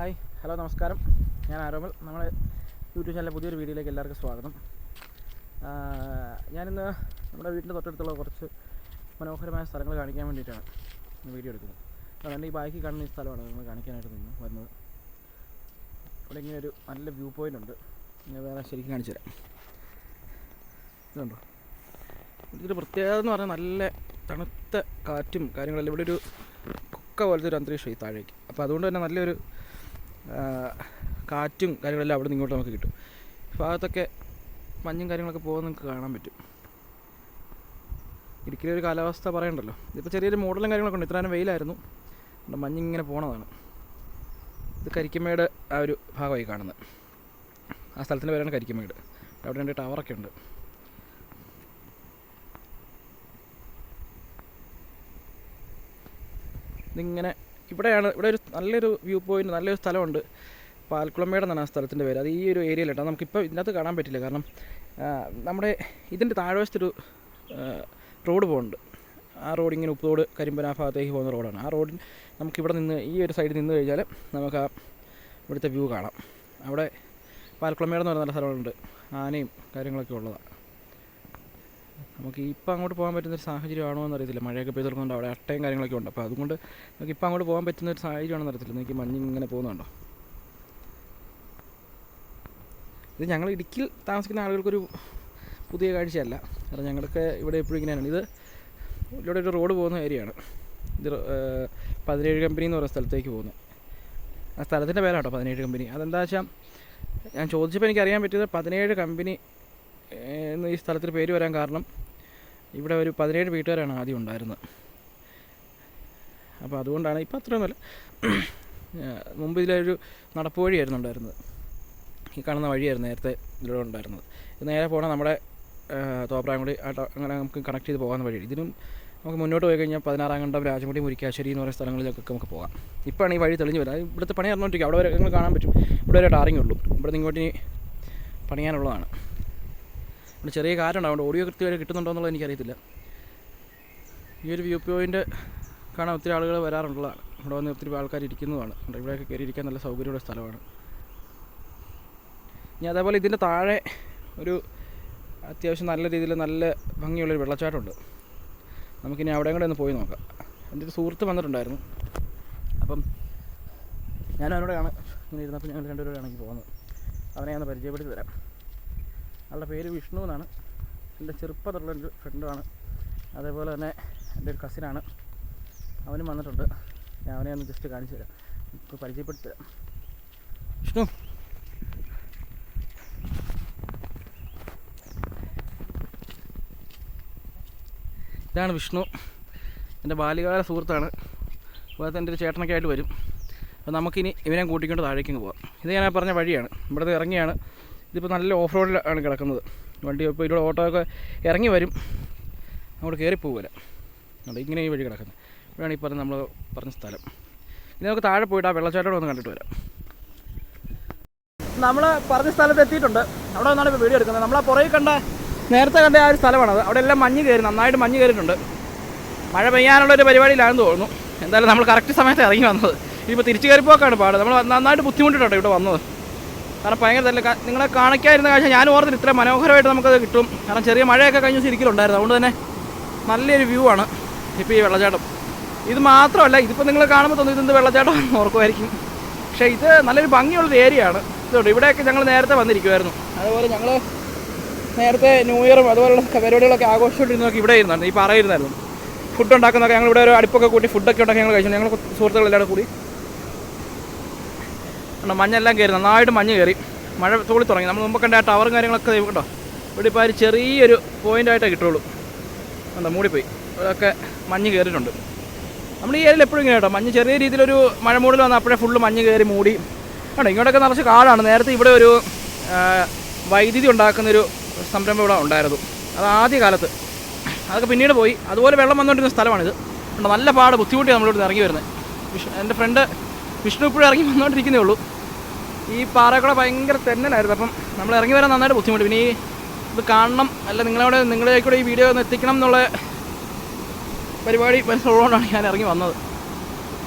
Hi hello നമസ്കാരം, ഞാൻ ആരോമൽ. നമ്മുടെ യൂട്യൂബ് ചാനലിലെ പുതിയൊരു വീഡിയോയിലേക്ക് എല്ലാവർക്കും സ്വാഗതം. ഞാനിന്ന് നമ്മുടെ വീട്ടിൻ്റെ തൊട്ടടുത്തുള്ള കുറച്ച് മനോഹരമായ സ്ഥലങ്ങൾ കാണിക്കാൻ വേണ്ടിയിട്ടാണ് വീഡിയോ എടുക്കുന്നത്. അതുകൊണ്ട് ഈ ബാക്കി കാണുന്ന ഈ സ്ഥലമാണ് നമ്മൾ കാണിക്കാനായിട്ട് വരുന്നത്. ഇവിടെ ഇങ്ങനെ ഒരു നല്ല വ്യൂ പോയിൻ്റ് ഉണ്ട്. ഞാൻ വേറെ ശരിക്കും കാണിച്ചു തരാം. ഇതുണ്ടോ, ഇതൊരു പ്രത്യേകത എന്ന് പറഞ്ഞാൽ നല്ല തണുത്ത കാറ്റും കാര്യങ്ങളെല്ലാം. ഇവിടെ ഒരു കുക്ക പോലത്തെ ഒരു അന്തരീക്ഷം ഈ താഴേക്ക്. അപ്പോൾ അതുകൊണ്ട് തന്നെ നല്ലൊരു കാറ്റും കാര്യങ്ങളെല്ലാം അവിടെ നിന്ന് ഇങ്ങോട്ട് നമുക്ക് കിട്ടും. ഈ ഭാഗത്തൊക്കെ മഞ്ഞും കാര്യങ്ങളൊക്കെ പോകുന്നത് നമുക്ക് കാണാൻ പറ്റും. ഇടുക്കിയിലെ ഒരു കാലാവസ്ഥ പറയണ്ടല്ലോ. ഇതിപ്പോൾ ചെറിയൊരു മൂടലും കാര്യങ്ങളൊക്കെ ഉണ്ട്. ഇത്രയും വെയിലായിരുന്നു, മഞ്ഞിങ്ങനെ പോണതാണ്. ഇത് കരിക്കമേട് ആ ഒരു ഭാഗമായി കാണുന്നത്. ആ സ്ഥലത്തിൻ്റെ പേരാണ് കരിക്കമേട്. അവിടെ രണ്ട് ടവറൊക്കെ ഉണ്ട്. ഇതിങ്ങനെ ഇവിടെ ഒരു നല്ലൊരു വ്യൂ പോയിൻ്റ്, നല്ലൊരു സ്ഥലമുണ്ട്. പാൽക്കുളമേട് എന്നാണ് ആ സ്ഥലത്തിൻ്റെ പേര്. അത് ഈ ഒരു ഏരിയയിലിട്ടാണ്. നമുക്കിപ്പോൾ ഇതിനകത്ത് കാണാൻ പറ്റില്ല, കാരണം നമ്മുടെ ഇതിൻ്റെ താഴ്വശത്തൊരു റോഡ് പോകുന്നുണ്ട്. ആ റോഡ് ഇങ്ങനെ ഉപ്പോട് കരിമ്പന ആ ഭാഗത്തേക്ക് പോകുന്ന റോഡാണ്. ആ റോഡിൽ നമുക്കിവിടെ നിന്ന് ഈ ഒരു സൈഡിൽ നിന്ന് കഴിഞ്ഞാൽ നമുക്ക് ആ ഇവിടുത്തെ വ്യൂ കാണാം. അവിടെ പാൽക്കുളമേട് എന്ന് പറയുന്ന നല്ല സ്ഥലമുണ്ട്. ആനയും കാര്യങ്ങളൊക്കെ ഉള്ളതാണ്. നമുക്ക് ഇപ്പം അങ്ങോട്ട് പോകാൻ പറ്റുന്നൊരു സാഹചര്യമാണോ എന്നറിയത്തില്ല. മഴയൊക്കെ പെയ്തെടുക്കുന്നുണ്ട്. അവിടെ അട്ടയും കാര്യങ്ങളൊക്കെ ഉണ്ട്. അപ്പോൾ അതുകൊണ്ട് നമുക്ക് ഇപ്പം അങ്ങോട്ട് പോകാൻ പറ്റുന്നൊരു സാഹചര്യമാണെന്ന് അറിയത്തില്ല. എനിക്ക് മഞ്ഞിങ്ങനെ പോകുന്നുണ്ടോ. ഇത് ഞങ്ങൾ ഇടുക്കിയിൽ താമസിക്കുന്ന ആളുകൾക്കൊരു പുതിയ കാഴ്ചയല്ല. കാരണം ഞങ്ങൾക്ക് ഇവിടെ എപ്പോഴും ഇങ്ങനെയാണ്. ഇവിടെ ഒരു റോഡ് പോകുന്ന ഏരിയയാണ്. ഇത് 17 കമ്പനി എന്ന് പറയുന്ന സ്ഥലത്തേക്ക് പോകുന്നത്. ആ സ്ഥലത്തിൻ്റെ പേരാണ് കേട്ടോ 17 കമ്പനി. അതെന്താ വെച്ചാൽ ഞാൻ ചോദിച്ചപ്പോൾ എനിക്കറിയാൻ പറ്റിയത് 17 കമ്പനി എന്ന് ഈ സ്ഥലത്തിന് പേര് വരാൻ കാരണം ഇവിടെ ഒരു 17 വീട്ടുകാരാണ് ആദ്യം ഉണ്ടായിരുന്നത്. അപ്പോൾ അതുകൊണ്ടാണ്. ഇപ്പം അത്രയൊന്നുമല്ല. മുമ്പ് ഇതിലൊരു നടപ്പ് വഴിയായിരുന്നു ഉണ്ടായിരുന്നത്. ഈ കാണുന്ന വഴിയായിരുന്നു നേരത്തെ ഇതിലൂടെ ഉണ്ടായിരുന്നത്. ഇത് നേരെ പോകണം നമ്മുടെ തോപ്രാംകുടി അങ്ങനെ നമുക്ക് കണക്ട് ചെയ്ത് പോകാവുന്ന വഴി. ഇതിനും നമുക്ക് മുന്നോട്ട് പോയി കഴിഞ്ഞാൽ 16 കണ്ടം, രാജമുടി, മുരിക്കാശ്ശേരി എന്ന് പറയുന്ന സ്ഥലങ്ങളിലേക്കൊക്കെ നമുക്ക് പോകാം. ഇപ്പോഴാണ് ഈ വഴി തെളിഞ്ഞ് വരാം. ഇവിടുത്തെ പണി നടന്നുകൊണ്ടിരിക്കും. അവിടെ വരെ നിങ്ങൾ കാണാൻ പറ്റും. ഇവിടെ വരെ ടാറിങ്ങേ ഉള്ളൂ. ഇവിടെ നിന്ന് ഇങ്ങോട്ട് പണിയാനുള്ളതാണ്. ഇവിടെ ചെറിയ കാറ്റുണ്ട്. അതുകൊണ്ട് ഓഡിയോ കൃത്യമായിട്ട് കിട്ടുന്നുണ്ടോ എന്നുള്ളത് എനിക്കറിയത്തില്ല. ഈ ഒരു വ്യൂ പോയിൻ്റ് കാണാൻ ഒത്തിരി ആളുകൾ വരാറുള്ളതാണ്. ഇവിടെ വന്ന് ഒത്തിരി ആൾക്കാർ ഇരിക്കുന്നതാണ്. ഇവിടെയൊക്കെ കയറി ഇരിക്കാൻ നല്ല സൗകര്യമുള്ള സ്ഥലമാണ്. ഇനി അതേപോലെ ഇതിൻ്റെ താഴെ ഒരു അത്യാവശ്യം നല്ല രീതിയിൽ നല്ല ഭംഗിയുള്ളൊരു വെള്ളച്ചാട്ടമുണ്ട്. നമുക്കിനി അവിടെയും കൂടെ ഒന്ന് പോയി നോക്കാം. എൻ്റെ ഒരു സുഹൃത്ത് വന്നിട്ടുണ്ടായിരുന്നു. അപ്പം ഞാൻ അവനോടാണ് ഇങ്ങനെ ഇരുന്നപ്പോൾ ഞങ്ങൾ രണ്ടുപേരാണെങ്കിൽ പോകുന്നത്. അവനെ ഞാൻ പരിചയപ്പെടുത്തി തരാം. ആളുടെ പേര് വിഷ്ണു എന്നാണ്. എൻ്റെ ചെറുപ്പത്തിലുള്ളൊരു ഫ്രണ്ടാണ്. അതേപോലെ തന്നെ എൻ്റെ ഒരു കസിനാണ്. അവനും വന്നിട്ടുണ്ട്. ഞാൻ അവനെ ഒന്ന് ജസ്റ്റ് കാണിച്ചു തരാം, ഇപ്പോൾ പരിചയപ്പെടുത്തി തരാം. വിഷ്ണു, ഇതാണ് വിഷ്ണു. എൻ്റെ ബാല്യകാല സുഹൃത്താണ്. അതുപോലെ എൻ്റെ ഒരു ചേട്ടനൊക്കെ ആയിട്ട് വരും. അപ്പോൾ നമുക്കിനി ഇവനെ കൂട്ടിക്കൊണ്ട് താഴേക്ക് പോകാം. ഇത് ഞാൻ പറഞ്ഞ വഴിയാണ്. ഇവിടുത്തെ ഇറങ്ങിയാണ്. ഇതിപ്പോൾ നല്ല ഓഫ് റോഡിലാണ് കിടക്കുന്നത് വണ്ടി. ഇപ്പോൾ ഇതിലൂടെ ഓട്ടോ ഒക്കെ ഇറങ്ങി വരും, അങ്ങോട്ട് കയറിപ്പോകില്ല. അതുകൊണ്ട് ഇങ്ങനെ ഈ വഴി കിടക്കുന്നത്. ഇവിടെയാണ് ഈ നമ്മൾ പറഞ്ഞ സ്ഥലം. ഇനി നമുക്ക് താഴെ പോയിട്ട് ആ വെള്ളച്ചാട്ടം ഒന്ന് കണ്ടിട്ട് വരാം. നമ്മൾ പറഞ്ഞ സ്ഥലത്ത് എത്തിയിട്ടുണ്ട്. അവിടെ വന്നാണ് ഇപ്പോൾ വീഡിയോ എടുക്കുന്നത്. നമ്മളാ പുറകെ നേരത്തെ കണ്ട ആ ഒരു സ്ഥലമാണത്. അവിടെ എല്ലാം മഞ്ഞ് കയറി, നന്നായിട്ട് മഞ്ഞ് കയറിയിട്ടുണ്ട്. മഴ പെയ്യാനുള്ളൊരു പരിപാടിയിലാണെന്ന് തോന്നുന്നു. എന്തായാലും നമ്മൾ കറക്റ്റ് സമയത്ത് ഇറങ്ങി വന്നത്. ഇപ്പോൾ തിരിച്ചു കയറിപ്പോക്കാണ് പാട്. നമ്മൾ നന്നായിട്ട് ബുദ്ധിമുട്ടിട്ടുണ്ട് ഇവിടെ വന്നത്. കാരണം ഭയങ്കര തന്നെ നിങ്ങളെ കാണിക്കാതിരുന്ന കാഴ്ച ഞാൻ ഓർത്തിട്ട് ഇത്ര മനോഹരമായിട്ട് നമുക്കത് കിട്ടും. കാരണം ചെറിയ മഴയൊക്കെ കഴിഞ്ഞ ശരിക്കലുണ്ടായിരുന്നു. അതുകൊണ്ട് തന്നെ നല്ലൊരു വ്യൂ ആണ് ഇപ്പോൾ ഈ വെള്ളച്ചാട്ടം. ഇത് മാത്രമല്ല, ഇതിപ്പോൾ നിങ്ങൾ കാണുമ്പോൾ തോന്നുന്നു ഇതെന്ത് വെള്ളച്ചാട്ടം ഓർക്കുമായിരിക്കും. പക്ഷേ ഇത് നല്ലൊരു ഭംഗിയുള്ളൊരു ഏരിയ ആണ്. ഇതുകൊണ്ട് ഇവിടെയൊക്കെ ഞങ്ങൾ നേരത്തെ വന്നിരിക്കുമായിരുന്നു. അതുപോലെ ഞങ്ങൾ നേരത്തെ ന്യൂ ഇയറും അതുപോലുള്ള പരിപാടികളൊക്കെ ആഘോഷിച്ചുകൊണ്ടിരുന്നതൊക്കെ ഇവിടെ ഇരുന്നായിരുന്നു. ഈ പറയുമായിരുന്നു. ഫുഡ് ഉണ്ടാക്കുന്നതൊക്കെ ഞങ്ങൾ ഇവിടെ ഒരു അടുപ്പൊക്കെ കൂട്ടി ഫുഡൊക്കെ ഉണ്ടാക്കി ഞങ്ങൾ കഴിച്ചു. ഞങ്ങൾ സുഹൃത്തുക്കളെല്ലാം കൂടി മഞ്ഞെല്ലാം കയറി, നന്നായിട്ട് മഞ്ഞ് കയറി. മഴ തോളി തുടങ്ങി. നമ്മൾ മുമ്പ് കണ്ട ആ ടവറും കാര്യങ്ങളൊക്കെ കേട്ടോ. ഇവിടെ ഇപ്പോൾ ഒരു ചെറിയൊരു പോയിൻ്റായിട്ടേ കിട്ടുള്ളൂ. എന്താ മൂടിപ്പോയി. ഇവിടെയൊക്കെ മഞ്ഞ് കയറിയിട്ടുണ്ട്. നമ്മൾ ഈ ഏരിയയിൽ എപ്പോഴും ഇങ്ങനെ കേട്ടോ, മഞ്ഞ് ചെറിയ രീതിയിലൊരു മഴ മൂടൽ വന്നാൽ അപ്പോഴേ ഫുള്ള് മഞ്ഞ് കയറി മൂടി കേട്ടോ. ഇങ്ങോട്ടൊക്കെ നിറച്ച് കാടാണ്. നേരത്തെ ഇവിടെ ഒരു വൈദ്യുതി ഉണ്ടാക്കുന്നൊരു സംരംഭം ഇവിടെ ഉണ്ടായിരുന്നു. അത് ആദ്യ കാലത്ത്. അതൊക്കെ പിന്നീട് പോയി. അതുപോലെ വെള്ളം വന്നുകൊണ്ടിരുന്ന സ്ഥലമാണിത്. നല്ല പാട് ബുദ്ധിമുട്ടിയാണ് നമ്മളിവിടെ ഇറങ്ങി വരുന്നത്. എൻ്റെ ഫ്രണ്ട് വിഷ്ണു ഇപ്പോഴും ഇറങ്ങി വന്നുകൊണ്ടിരിക്കുന്നേ ഉള്ളൂ. ഈ പാറക്കൂടെ ഭയങ്കര തെന്നലായിരുന്നു. അപ്പം നമ്മൾ ഇറങ്ങി വരാൻ നന്നായിട്ട് ബുദ്ധിമുട്ട്. പിന്നെ ഈ ഇത് കാണണം, അല്ല നിങ്ങളിലേക്കൂടെ ഈ വീഡിയോ ഒന്ന് എത്തിക്കണം എന്നുള്ള പരിപാടി മനസ്സിലുള്ളതുകൊണ്ടാണ് ഞാൻ ഇറങ്ങി വന്നത്.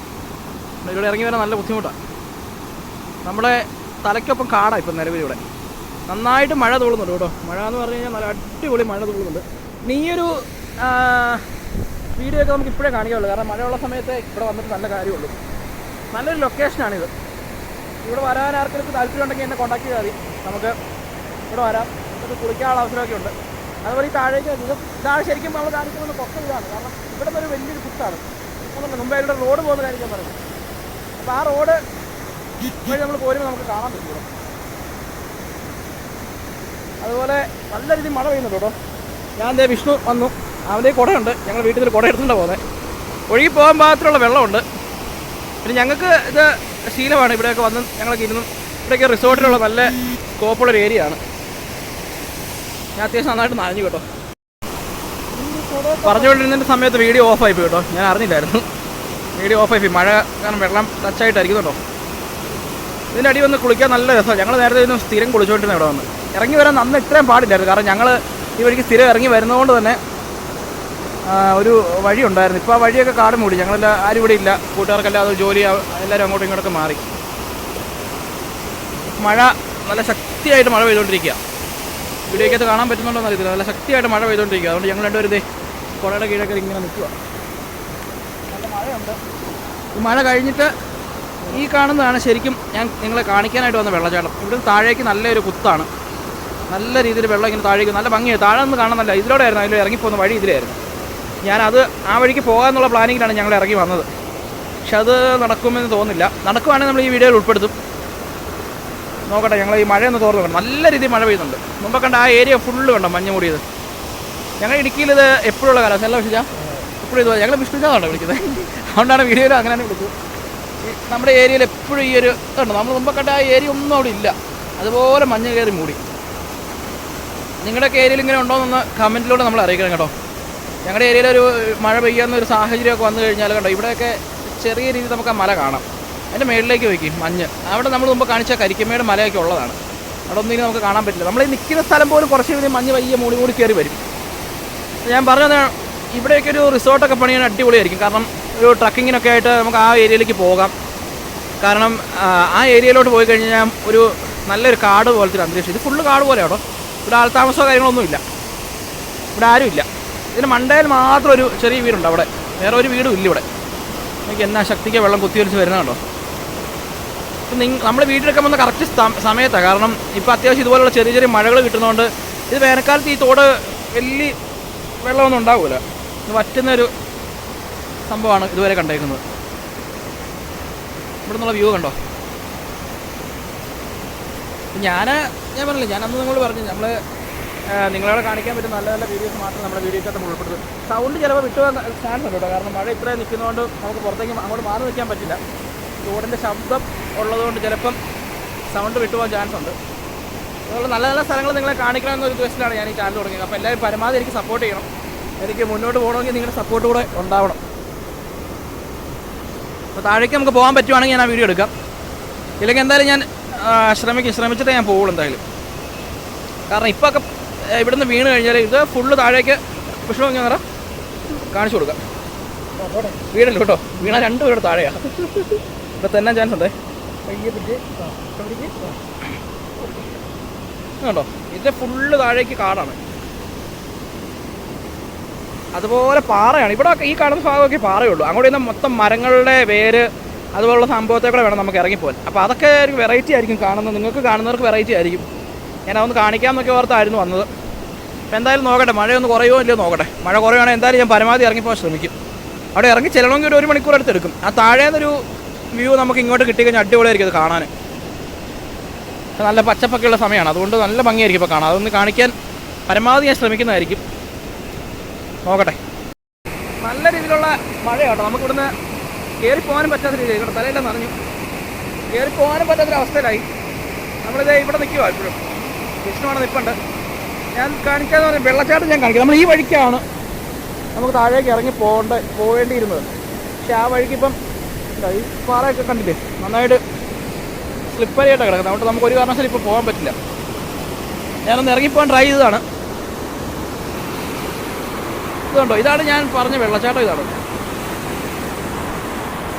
ഇവിടെ ഇറങ്ങി വരാൻ നല്ല ബുദ്ധിമുട്ടാണ്. നമ്മുടെ തലയ്ക്കൊപ്പം കാടാണ് ഇപ്പം നിലവിലിവിടെ. നന്നായിട്ട് മഴ തൂളുന്നുണ്ട് കേട്ടോ. മഴ എന്ന് പറഞ്ഞു കഴിഞ്ഞാൽ നല്ല അടിപൊളി മഴ തൂളുന്നുണ്ട്. ഇനി ഈ ഒരു വീഡിയോ ഒക്കെ നമുക്ക് ഇപ്പോഴേ കാണിക്കാവുള്ളൂ, കാരണം മഴയുള്ള സമയത്ത് ഇവിടെ വന്നിട്ട് നല്ല കാര്യമുള്ളൂ. നല്ലൊരു ലൊക്കേഷനാണിത്. ഇവിടെ വരാൻ ആർക്കെങ്കിലും താല്പര്യം ഉണ്ടെങ്കിൽ എന്നെ കോൺടാക്ട് ചെയ്താൽ മതി. നമുക്ക് ഇവിടെ വരാം, നമുക്ക് കുളിക്കാനുള്ള അവസരമൊക്കെ ഉണ്ട്. അതുപോലെ ഈ താഴേക്ക് ഇതാണ് ശരിക്കും നമ്മൾ കാണിക്കുന്നത് പൊക്കം ഇതാണ്, കാരണം ഇവിടെ നിന്നൊരു വലിയൊരു കുത്താണ്. അതുകൊണ്ട് മുമ്പേ ഇവിടെ റോഡ് പോകുന്ന കാര്യം ഞാൻ പറയുന്നത്. അപ്പോൾ ആ റോഡ് വഴി നമ്മൾ പോരുമ്പോൾ നമുക്ക് കാണാൻ പറ്റും. അതുപോലെ നല്ല രീതിയിൽ മഴ പെയ്യുന്നുണ്ട് കേട്ടോ. ഞാൻ ദേ വിഷ്ണു വന്നു, അവൻ്റെ കുടയുണ്ട്. ഞങ്ങൾ വീട്ടിൽ നിന്ന് കുട എടുത്തുകൊണ്ട് പോകുന്നത്. ഒഴുകി പോകാൻ പാകത്തിലുള്ള വെള്ളമുണ്ട്. പിന്നെ ഞങ്ങൾക്ക് ഇത് ശീലമാണ്, ഇവിടെയൊക്കെ വന്ന് ഞങ്ങളൊക്കെ ഇരുന്നു. ഇവിടെയൊക്കെ റിസോർട്ടിലുള്ള നല്ല സ്കോപ്പുള്ളൊരു ഏരിയ ആണ്. ഞാൻ അത്യാവശ്യം നന്നായിട്ട് നനഞ്ഞു കേട്ടോ. പറഞ്ഞുകൊണ്ടിരുന്നതിൻ്റെ സമയത്ത് വീഡിയോ ഓഫായി പോയി കേട്ടോ, ഞാൻ അറിഞ്ഞില്ലായിരുന്നു. വീഡിയോ ഓഫായി പോയി, മഴ കാരണം വെള്ളം ടച്ചായിട്ടായിരിക്കും കേട്ടോ. ഇതിൻ്റെ അടി വന്ന് കുളിക്കാൻ നല്ല രസമാണ്. ഞങ്ങൾ നേരത്തെ ഇന്നും സ്ഥിരം കുളിച്ചുകൊണ്ടിരുന്ന ഇവിടെ വന്ന്. ഇറങ്ങി വരാൻ അന്ന് ഇത്രയും പാടില്ലായിരുന്നു, കാരണം ഞങ്ങൾ ഈ വഴിക്ക് സ്ഥിരം ഇറങ്ങി വരുന്നതുകൊണ്ട് തന്നെ ഒരു വഴി ഉണ്ടായിരുന്നു. ഇപ്പോൾ ആ വഴിയൊക്കെ കാട് മൂടി. ഞങ്ങളെല്ലാം ആരും ഇവിടെ ഇല്ല, കൂട്ടുകാർക്കെല്ലാം അത് ജോലി എല്ലാവരും അങ്ങോട്ടും ഇങ്ങോട്ടൊക്കെ മാറി. മഴ നല്ല ശക്തിയായിട്ട് മഴ പെയ്തുകൊണ്ടിരിക്കുക. വീഡിയോക്കകത്ത് കാണാൻ പറ്റുന്നുണ്ടോ എന്ന് അറിയത്തില്ല, നല്ല ശക്തിയായിട്ട് മഴ പെയ്തുകൊണ്ടിരിക്കുക. അതുകൊണ്ട് ഞങ്ങൾ രണ്ടുപേരും ഇതേ കുടയുടെ കീഴൊക്കെ ഇങ്ങനെ നിൽക്കുക. നല്ല മഴയുണ്ട്. ഈ മഴ കഴിഞ്ഞിട്ട് ഈ കാണുന്നതാണ് ശരിക്കും ഞാൻ നിങ്ങളെ കാണിക്കാനായിട്ട് വന്ന വെള്ളച്ചാട്ടം. ഇവിടെ താഴേക്ക് നല്ലൊരു കുത്താണ്, നല്ല രീതിയിൽ വെള്ളം ഇങ്ങനെ താഴേക്ക് നല്ല ഭംഗിയാണ്. താഴെ നിന്ന് കാണുന്നില്ല, ഇതിലൂടെ ആയിരുന്നു, അതിൽ ഇറങ്ങിപ്പോകുന്ന വഴി ഇതിലായിരുന്നു. ഞാനത് ആ വഴിക്ക് പോകാമെന്നുള്ള പ്ലാനിങ്ങിലാണ് ഞങ്ങൾ ഇറങ്ങി വന്നത്. പക്ഷെ അത് നടക്കുമെന്ന് തോന്നുന്നില്ല. നടക്കുവാണെങ്കിൽ നമ്മൾ ഈ വീഡിയോയിൽ ഉൾപ്പെടുത്തും. നോക്കട്ടെ, ഞങ്ങൾ ഈ മഴയൊന്ന് തോർന്നു നോക്കണം. നല്ല രീതിയിൽ മഴ പെയ്യുന്നുണ്ട്. മുമ്പ് കണ്ട ആ ഏരിയ ഫുള്ള് കണ്ടോ മഞ്ഞ് മൂടിയത്. ഞങ്ങൾ ഇടുക്കിയിൽ ഇത് എപ്പോഴുള്ള കാലാവസ്ഥ അല്ല വിളിച്ചാൽ എപ്പോഴും ഇത് ഞങ്ങൾ വിഷ്ണുജാന്നാണ് വിളിക്കുന്നത്. അതുകൊണ്ടാണ് വീഡിയോയിൽ അങ്ങനെ തന്നെ വിളിച്ചത്. നമ്മുടെ ഏരിയയിൽ എപ്പോഴും ഈ ഒരു ഇതുണ്ട്. നമ്മൾ മുമ്പ് കണ്ട ആ ഏരിയ ഒന്നും അവിടെ ഇല്ല, അതുപോലെ മഞ്ഞ് കയറി മൂടി. നിങ്ങളുടെയൊക്കെ ഏരിയയിൽ ഇങ്ങനെ ഉണ്ടോയെന്നൊന്ന് കമൻറ്റിലൂടെ നമ്മൾ അറിയിക്കണം കേട്ടോ. ഞങ്ങളുടെ ഏരിയയിലൊരു മഴ പെയ്യാവുന്നൊരു സാഹചര്യമൊക്കെ വന്നു കഴിഞ്ഞാൽ കണ്ടോ, ഇവിടെയൊക്കെ ചെറിയ രീതിയിൽ നമുക്ക് ആ മല കാണാം. അതിൻ്റെ മേളിലേക്ക് വയ്ക്കും മഞ്ഞ്. അവിടെ നമ്മൾ മുമ്പ് കാണിച്ച കരിക്കമേട് മലയൊക്കെ ഉള്ളതാണ്. അവിടെ ഒന്നും നമുക്ക് കാണാൻ പറ്റില്ല. നമ്മൾ ഈ നിൽക്കുന്ന സ്ഥലം പോലും കുറച്ച് കഴിഞ്ഞ് മഞ്ഞ് പയ്യെ മൂടി മൂടി കയറി വരും. ഞാൻ പറഞ്ഞത് ഇവിടെയൊക്കെ ഒരു റിസോർട്ടൊക്കെ പണിയാൻ അടിപൊളിയായിരിക്കും. കാരണം ഒരു ട്രക്കിങ്ങിനൊക്കെ ആയിട്ട് നമുക്ക് ആ ഏരിയയിലേക്ക് പോകാം. കാരണം ആ ഏരിയയിലോട്ട് പോയി കഴിഞ്ഞാൽ ഒരു നല്ലൊരു കാട് പോലത്തെ ഒരു അന്തരീക്ഷം. ഇത് ഫുള്ള് കാട് പോലെ കേട്ടോ. ഇവിടെ ആൾത്താമസമോ കാര്യങ്ങളൊന്നുമില്ല, ഇവിടെ ആരുമില്ല. ഇതിന് മണ്ടയിൽ മാത്രം ഒരു ചെറിയ വീടുണ്ട്, അവിടെ വേറെ ഒരു വീടും ഇല്ല. ഇവിടെ എനിക്ക് എന്നാ ശക്തിക്ക് വെള്ളം കുത്തിയൊലിച്ച് വരുന്നതുണ്ടോ. ഇപ്പം നമ്മൾ വീട്ടിലെടുക്കാൻ വന്ന കറക്റ്റ് സമയത്താണ്. കാരണം ഇപ്പോൾ അത്യാവശ്യം ഇതുപോലുള്ള ചെറിയ ചെറിയ മഴകൾ കിട്ടുന്നതുകൊണ്ട് ഇത് വേനൽക്കാലത്ത് ഈ തോട് വലിയ വെള്ളമൊന്നും ഉണ്ടാവില്ല, ഇത് വറ്റുന്നൊരു സംഭവമാണ് ഇതുവരെ കണ്ടേക്കുന്നത്. ഇവിടെ നിന്നുള്ള വ്യൂ കണ്ടോ. ഞാൻ പറഞ്ഞില്ല, ഞാനന്ന് നിങ്ങളോട് പറഞ്ഞു നമ്മൾ നിങ്ങളോട് കാണിക്കാൻ പറ്റുന്ന നല്ല നല്ല വീഡിയോസ് മാത്രം നമ്മുടെ വീഡിയോക്കകത്ത് നമ്മൾ ഉൾപ്പെടുത്തും. സൗണ്ട് ചിലപ്പോൾ വിട്ടുപോകാൻ ചാൻസ് ഉണ്ട് കേട്ടോ. കാരണം മഴ ഇത്രയും നിൽക്കുന്നതുകൊണ്ട് നമുക്ക് പുറത്തേക്ക് അങ്ങോട്ട് മാറി നിൽക്കാൻ പറ്റില്ല. റോഡിൻ്റെ ശബ്ദം ഉള്ളതുകൊണ്ട് ചിലപ്പം സൗണ്ട് വിട്ടുപോകാൻ ചാൻസ് ഉണ്ട്. അതുകൊണ്ട് നല്ല നല്ല സ്ഥലങ്ങൾ നിങ്ങളെ കാണിക്കണമെന്നൊരു ഉദ്ദേശത്തിലാണ് ഞാൻ ഈ ചാനൽ തുടങ്ങിയത്. അപ്പോൾ എല്ലാവരും പരമാവധി എനിക്ക് സപ്പോർട്ട് ചെയ്യണം. എനിക്ക് മുന്നോട്ട് പോകണമെങ്കിൽ നിങ്ങളുടെ സപ്പോർട്ട് കൂടെ ഉണ്ടാവണം. അപ്പോൾ താഴേക്ക് നമുക്ക് പോകാൻ പറ്റുവാണെങ്കിൽ ഞാൻ ആ വീഡിയോ എടുക്കാം. ഇല്ലെങ്കിൽ എന്തായാലും ഞാൻ ശ്രമിച്ചിട്ടേ ഞാൻ പോകുള്ളൂ എന്തായാലും. കാരണം ഇപ്പോൾ ഒക്കെ ഇവിടുന്ന് വീണ് കഴിഞ്ഞാൽ ഇത് ഫുള്ള് താഴേക്ക് വിഷ്ണു ഞാൻ നിറ കാണിച്ചു കൊടുക്കാം. വീടല്ലോ കേട്ടോ, വീണ 2 വീട് താഴെയാണ്. ഇവിടെ തന്നെ ചാൻസ് ഉണ്ടേ. കേട്ടോ, ഇത് ഫുള്ള് താഴേക്ക് കാടാണ്, അതുപോലെ പാറയാണ്. ഇവിടെ ഈ കാണുന്ന ഭാഗമൊക്കെ പാറയുള്ളൂ. അങ്ങോട്ട് ഇന്ന് മൊത്തം മരങ്ങളുടെ വേര് അതുപോലുള്ള സംഭവത്തെ കൂടെ വേണം നമുക്ക് ഇറങ്ങിപ്പോകാൻ. അപ്പോൾ അതൊക്കെ ഒരു വെറൈറ്റി ആയിരിക്കും കാണുന്നത്, നിങ്ങൾക്ക് കാണുന്നവർക്ക് വെറൈറ്റി ആയിരിക്കും. ഞാൻ അതൊന്ന് കാണിക്കാമെന്നൊക്കെ ഓർത്തായിരുന്നു വന്നത്. അപ്പോൾ എന്തായാലും നോക്കട്ടെ, മഴയൊന്ന് കുറയുമോ ഇല്ലയോ നോക്കട്ടെ. മഴ കുറയുവാണെങ്കിൽ എന്തായാലും ഞാൻ പരമാവധി ഇറങ്ങിപ്പോകാൻ ശ്രമിക്കും. അവിടെ ഇറങ്ങി ചെല്ലണമെങ്കിൽ ഒരു മണിക്കൂർ അടുത്തെടുക്കും. ആ താഴേന്നൊരു വ്യൂ നമുക്ക് ഇങ്ങോട്ട് കിട്ടിക്കഴിഞ്ഞാൽ അടിപൊളിയായിരിക്കും അത് കാണാൻ. നല്ല പച്ചപ്പൊക്കെയുള്ള സമയമാണ്, അതുകൊണ്ട് നല്ല ഭംഗിയായിരിക്കും ഇപ്പോൾ കാണാം. അതൊന്ന് കാണിക്കാൻ പരമാവധി ഞാൻ ശ്രമിക്കുന്നതായിരിക്കും. നോക്കട്ടെ. നല്ല രീതിയിലുള്ള മഴയാട്ടോ. നമുക്കിവിടുന്ന് കയറിപ്പോകാനും പറ്റാത്ത രീതിയിൽ ഇവിടെ തലയെല്ലാം നിറഞ്ഞു, കയറിപ്പോകാനും പറ്റാത്തൊരവസ്ഥയിലായി. നമ്മളിത് ഇവിടെ നിൽക്കുക ഇപ്പോഴും. വിഷ്ണുവാണ് നിൽപ്പുണ്ട്. ഞാൻ കാണിക്കാന്ന് പറഞ്ഞാൽ വെള്ളച്ചാട്ടം ഞാൻ കാണിക്കാം. നമ്മൾ ഈ വഴിക്കാണ് നമുക്ക് താഴേക്ക് ഇറങ്ങി പോകേണ്ടിയിരുന്നത്. പക്ഷെ ആ വഴിക്ക് ഇപ്പം ഈ പാറയൊക്കെ കണ്ടില്ലേ, നന്നായിട്ട് സ്ലിപ്പറിയായിട്ടാണ് കിടക്കുന്നത്. അതുകൊണ്ട് നമുക്ക് ഒരു കാരണവശാലും ഇപ്പോൾ പോകാൻ പറ്റില്ല. ഞാനൊന്ന് ഇറങ്ങിപ്പോകാൻ ട്രൈ ചെയ്തതാണ്. ഇതുണ്ടോ, ഇതാണ് ഞാൻ പറഞ്ഞ വെള്ളച്ചാട്ടം. ഇതാണ്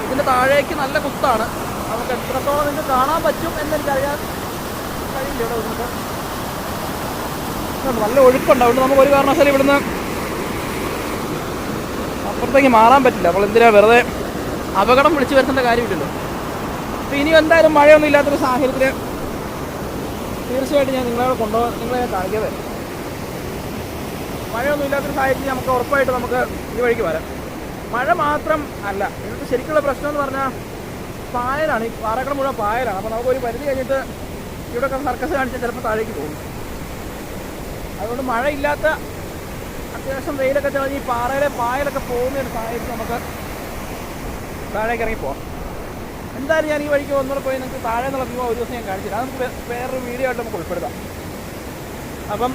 ഇതിൻ്റെ താഴേക്ക് നല്ല കുത്താണ്. നമുക്ക് എത്രത്തോളം നിങ്ങൾക്ക് കാണാൻ പറ്റും എന്നെനിക്കറിയാൻ കഴിയില്ല. ഇവിടെ വന്നിട്ട് നല്ല ഒഴുക്കുണ്ട്, അതുകൊണ്ട് നമുക്ക് ഒരു കാരണവശാലും ഇവിടുന്ന് അപ്പുറത്തേക്ക് മാറാൻ പറ്റില്ല. അപ്പോൾ എന്തിനാ വെറുതെ അപകടം വിളിച്ചു വരുത്തേണ്ട കാര്യമില്ലല്ലോ. അപ്പോൾ ഇനി എന്തായാലും മഴയൊന്നും ഇല്ലാത്തൊരു സാഹചര്യത്തിൽ തീർച്ചയായിട്ടും ഞാൻ നിങ്ങളെ കാണിക്കാതെ മഴയൊന്നും ഇല്ലാത്തൊരു സാഹചര്യത്തിൽ നമുക്ക് ഉറപ്പായിട്ട് നമുക്ക് ഈ വഴിക്ക് വരാം. മഴ മാത്രം അല്ല, ഇവിടുത്തെ ശരിക്കുള്ള പ്രശ്നം എന്ന് പറഞ്ഞാൽ പായലാണ്. ഈ പാറക്കട മുഴുവൻ പായലാണ്. അപ്പോൾ നമുക്കൊരു പരിധി കഴിഞ്ഞിട്ട് ഇവിടെയൊക്കെ സർക്കസ് കാണിച്ചാൽ ചിലപ്പോൾ താഴേക്ക് പോകും. അതുകൊണ്ട് മഴയില്ലാത്ത അത്യാവശ്യം വെയിലൊക്കെ തെളിഞ്ഞ് ഈ പാറയിലെ പായലൊക്കെ പോകുന്ന ഒരു സാഹചര്യത്തിൽ നമുക്ക് താഴേക്ക് ഇറങ്ങി പോകാം. എന്തായാലും ഞാൻ ഈ വഴിക്ക് ഒന്നുകൂടെ പോയി നിങ്ങൾക്ക് താഴെ എന്നുള്ള വ്യൂ ഒരു ദിവസം ഞാൻ കാണിച്ചില്ല. അത് നമുക്ക് വേറൊരു വീഡിയോ ആയിട്ട് നമുക്ക് ഉൾപ്പെടുത്താം. അപ്പം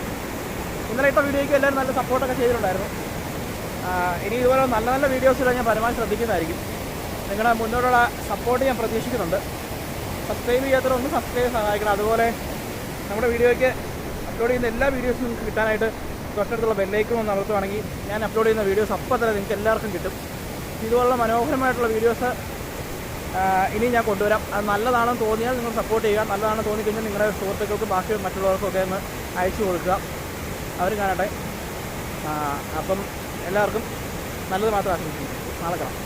ഇന്നലെ ഇട്ട വീഡിയോയ്ക്ക് എല്ലാവരും നല്ല സപ്പോർട്ടൊക്കെ ചെയ്തിട്ടുണ്ടായിരുന്നു. ഇനി ഇതുപോലെ നല്ല നല്ല വീഡിയോസ് ഇടാൻ ഞാൻ പരമാവധി ശ്രദ്ധിക്കുന്നതായിരിക്കും. നിങ്ങളുടെ മുന്നോട്ടുള്ള സപ്പോർട്ട് ഞാൻ പ്രതീക്ഷിക്കുന്നുണ്ട്. സബ്സ്ക്രൈബ് ചെയ്യാത്തവരൊന്ന് സബ്സ്ക്രൈബ് സഹായിക്കണം. അതുപോലെ നമ്മുടെ വീഡിയോയ്ക്ക് അപ്ലോഡ് ചെയ്യുന്ന എല്ലാ വീഡിയോസും നിങ്ങൾക്ക് കിട്ടാനായിട്ട് തൊട്ടടുത്തുള്ള ബെല്ലൈക്കൺ ഒന്ന് അമർത്തുവാണെങ്കിൽ ഞാൻ അപ്ലോഡ് ചെയ്യുന്ന വീഡിയോസ് അപ്പം തന്നെ നിങ്ങൾക്ക് എല്ലാവർക്കും കിട്ടും. ഇതുപോലുള്ള മനോഹരമായിട്ടുള്ള വീഡിയോസ് ഇനി ഞാൻ കൊണ്ടുവരാം. അത് നല്ലതാണെന്ന് തോന്നിയാൽ നിങ്ങൾ സപ്പോർട്ട് ചെയ്യുക. നല്ലതാണെന്ന് തോന്നിക്കഴിഞ്ഞാൽ നിങ്ങളുടെ സുഹൃത്തുക്കൾക്ക് ബാക്കി മറ്റുള്ളവർക്കൊക്കെ ഒന്ന് അയച്ചു കൊടുക്കുക, അവർ കാണട്ടെ. അപ്പം എല്ലാവർക്കും നല്ലത് മാത്രം ആശംസിക്കുന്നു. നാളെ കാണാം.